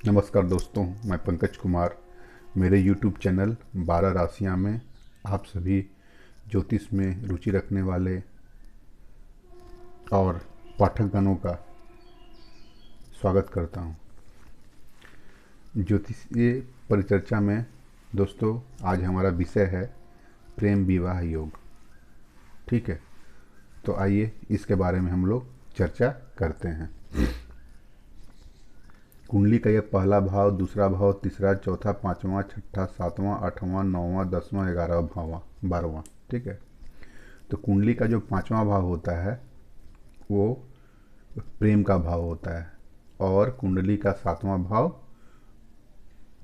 नमस्कार दोस्तों, मैं पंकज कुमार। मेरे YouTube चैनल 12 राशियाँ में आप सभी ज्योतिष में रुचि रखने वाले और पाठकगणों का स्वागत करता हूँ। ज्योतिषीय परिचर्चा में दोस्तों आज हमारा विषय है प्रेम विवाह योग। ठीक है, तो आइए इसके बारे में हम लोग चर्चा करते हैं। कुंडली का यह पहला भाव, दूसरा भाव, तीसरा, चौथा, पांचवा, छठा, सातवां, आठवां, नौवां, 10वां, 11वां भाव, 12वां। ठीक है, तो कुंडली का जो पांचवा भाव होता है वो प्रेम का भाव होता है और कुंडली का सातवां भाव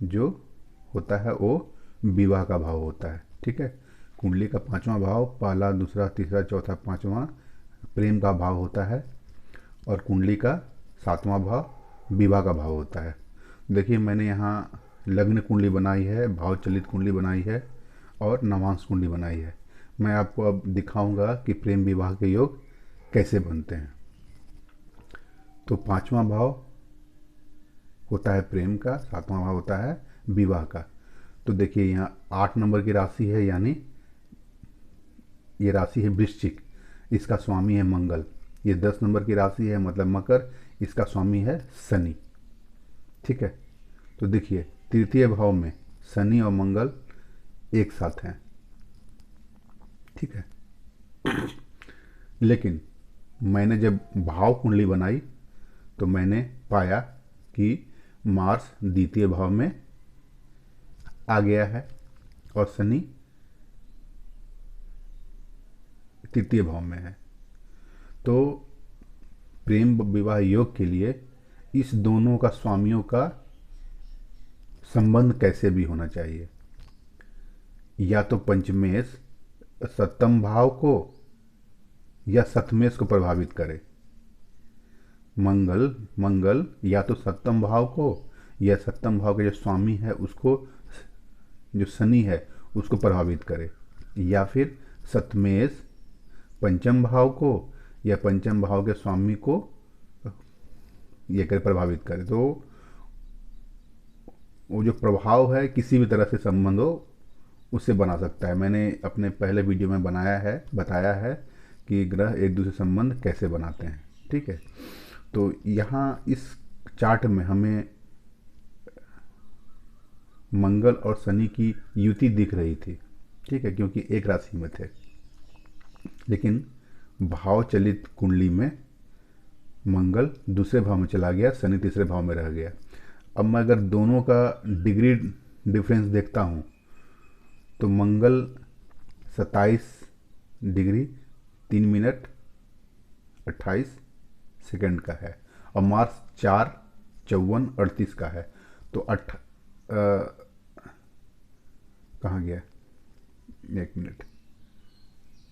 जो होता है वो विवाह का भाव होता है। ठीक है, कुंडली का पांचवा भाव पहला, दूसरा, तीसरा, चौथा, पांचवा प्रेम का भाव होता है और कुंडली का सातवां भाव विवाह का भाव होता है। देखिए, मैंने यहाँ लग्न कुंडली बनाई है, भाव चलित कुंडली बनाई है और नवांश कुंडली बनाई है। मैं आपको अब दिखाऊंगा कि प्रेम विवाह के योग कैसे बनते हैं। तो पांचवा भाव होता है प्रेम का, सातवां भाव होता है विवाह का। तो देखिए, यहाँ 8 नंबर की राशि है, यानी ये राशि है वृश्चिक, इसका स्वामी है मंगल। ये 10 नंबर की राशि है मतलब मकर, इसका स्वामी है शनि। ठीक है, तो देखिए तृतीय भाव में शनि और मंगल एक साथ हैं। ठीक है, लेकिन मैंने जब भाव कुंडली बनाई तो मैंने पाया कि मार्स द्वितीय भाव में आ गया है और शनि तृतीय भाव में है। तो प्रेम विवाह योग के लिए इस दोनों का स्वामियों का संबंध कैसे भी होना चाहिए। या तो पंचमेश सप्तम भाव को या सप्तमेश को प्रभावित करे। मंगल मंगल या तो सप्तम भाव को या सप्तम भाव के जो स्वामी है उसको, जो शनि है, उसको प्रभावित करे, या फिर सप्तमेश पंचम भाव को या पंचम भाव के स्वामी को ये कर प्रभावित करे। तो वो जो प्रभाव है किसी भी तरह से संबंध हो उससे बना सकता है। मैंने अपने पहले वीडियो में बताया है कि ग्रह एक दूसरे संबंध कैसे बनाते हैं। ठीक है, तो यहाँ इस चार्ट में हमें मंगल और शनि की युति दिख रही थी। ठीक है, क्योंकि एक राशि में थे, लेकिन भाव चलित कुंडली में मंगल दूसरे भाव में चला गया, शनि तीसरे भाव में रह गया। अब मैं अगर दोनों का डिग्री डिफरेंस देखता हूँ तो मंगल 27 डिग्री 3 मिनट 28 सेकंड का है और मार्स 4 54 38 का है। तो कहाँ गया, एक minute,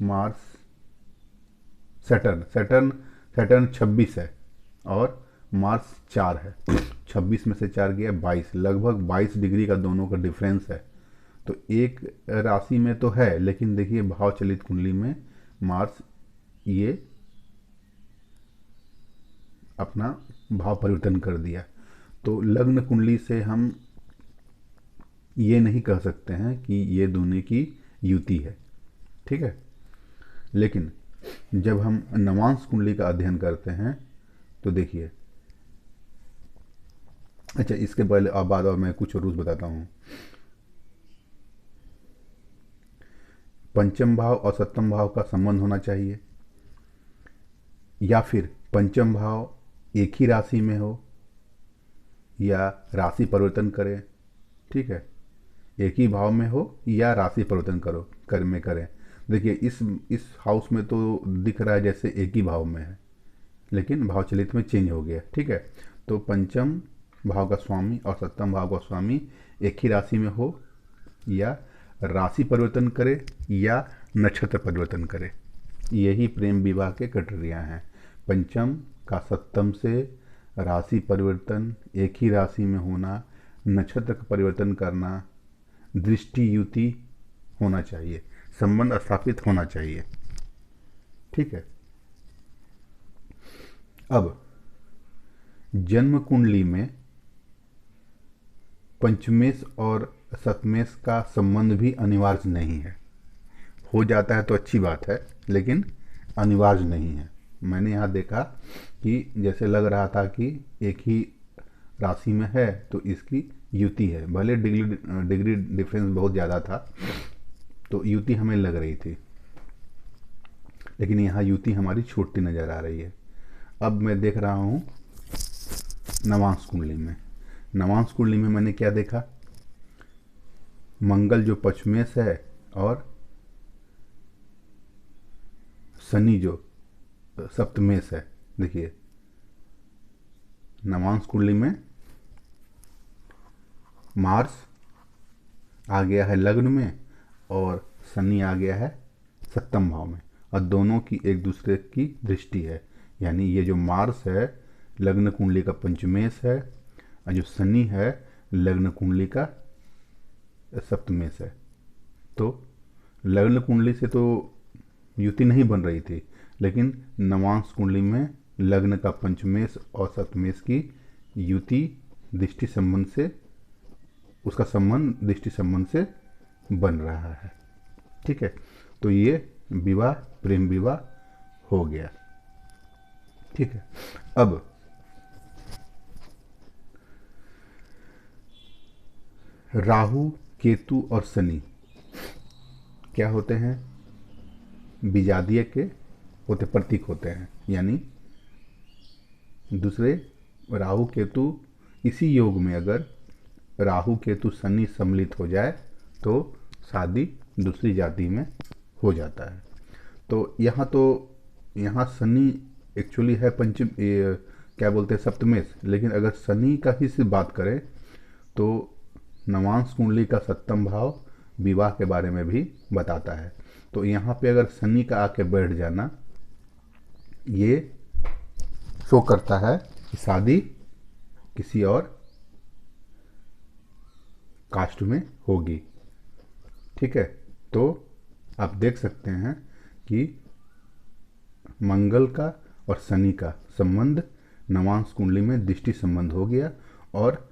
Mars Saturn Saturn Saturn 26 है और मार्स 4 है। 26 में से 4 गया 22, लगभग 22 डिग्री का दोनों का डिफरेंस है। तो एक राशि में तो है, लेकिन देखिए भाव चलित कुंडली में मार्स ये अपना भाव परिवर्तन कर दिया। तो लग्न कुंडली से हम ये नहीं कह सकते हैं कि ये दोनों की युति है। ठीक है, लेकिन जब हम नवांश कुंडली का अध्ययन करते हैं तो देखिए, अच्छा इसके पहले अब बाद और मैं कुछ रूल्स बताता हूँ। पंचम भाव और सप्तम भाव का संबंध होना चाहिए, या फिर पंचम भाव एक ही राशि में हो या राशि परिवर्तन करे। ठीक है, एक ही भाव में हो या राशि परिवर्तन करें। देखिए इस हाउस में तो दिख रहा है जैसे एक ही भाव में है, लेकिन भाव चलित में चेंज हो गया। ठीक है, तो पंचम भाव का स्वामी और सप्तम भाव का स्वामी एक ही राशि में हो या राशि परिवर्तन करे या नक्षत्र परिवर्तन करे। यही प्रेम विवाह के क्राइटेरिया हैं। पंचम का सप्तम से राशि परिवर्तन, एक ही राशि में होना, नक्षत्र का परिवर्तन करना, दृष्टि युति होना चाहिए, संबंध स्थापित होना चाहिए। ठीक है, अब जन्म कुंडली में पंचमेश और सतमेश का संबंध भी अनिवार्य नहीं है। हो जाता है तो अच्छी बात है, लेकिन अनिवार्य नहीं है। मैंने यहाँ देखा कि जैसे लग रहा था कि एक ही राशि में है तो इसकी युति है, भले डिग्री डिफरेंस बहुत ज़्यादा था तो युति हमें लग रही थी, लेकिन यहाँ युति हमारी छूटती नज़र आ रही है। अब मैं देख रहा हूँ नवांश कुंडली में। नवांश कुंडली में मैंने क्या देखा, मंगल जो पश्चिमेश है और शनि जो सप्तमेश है। देखिए नवांश कुंडली में मार्स आ गया है लग्न में और शनि आ गया है सप्तम भाव में, और दोनों की एक दूसरे की दृष्टि है। यानी ये जो मार्स है लग्न कुंडली का पंचमेश है, और जो शनि है लग्न कुंडली का सप्तमेश है। तो लग्न कुंडली से तो युति नहीं बन रही थी, लेकिन नवांश कुंडली में लग्न का पंचमेश और सप्तमेश की युति दृष्टि संबंध से, उसका संबंध दृष्टि संबंध से बन रहा है। ठीक है, तो ये विवाह प्रेम विवाह हो गया। ठीक है, अब राहु केतु और शनि क्या होते हैं, बीजादीय के होते प्रतीक होते हैं। यानी दूसरे राहु केतु, इसी योग में अगर राहु केतु शनि सम्मिलित हो जाए तो शादी दूसरी जाति में हो जाता है। तो यहाँ शनि एक्चुअली है पंचम, क्या बोलते हैं सप्तमेश, लेकिन अगर शनि का ही सिर्फ बात करें तो नवांश कुंडली का सप्तम भाव विवाह के बारे में भी बताता है। तो यहाँ पे अगर शनि का आके बैठ जाना, ये शो करता है कि शादी किसी और कास्ट में होगी। ठीक है, तो आप देख सकते हैं कि मंगल का और शनि का संबंध नवांश कुंडली में दृष्टि संबंध हो गया, और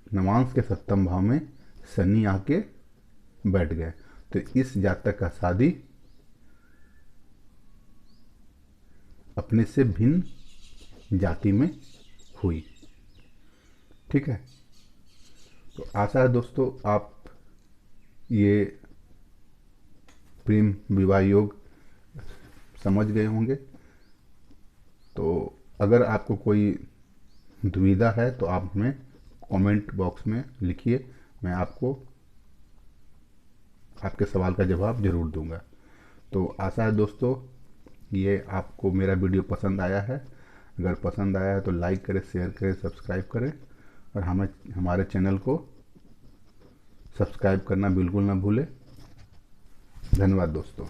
नवांश के सप्तम भाव में शनि आके बैठ गए। तो इस जातक का शादी अपने से भिन्न जाति में हुई। ठीक है, तो आशा है दोस्तों आप ये प्रेम विवाह योग समझ गए होंगे। तो अगर आपको कोई दुविधा है तो आप हमें कमेंट बॉक्स में लिखिए, मैं आपको आपके सवाल का जवाब जरूर दूंगा। तो आशा है दोस्तों ये आपको मेरा वीडियो पसंद आया है। अगर पसंद आया है तो लाइक करें, शेयर करें, सब्सक्राइब करें, और हमारे चैनल को सब्सक्राइब करना बिल्कुल ना भूलें। धन्यवाद दोस्तों।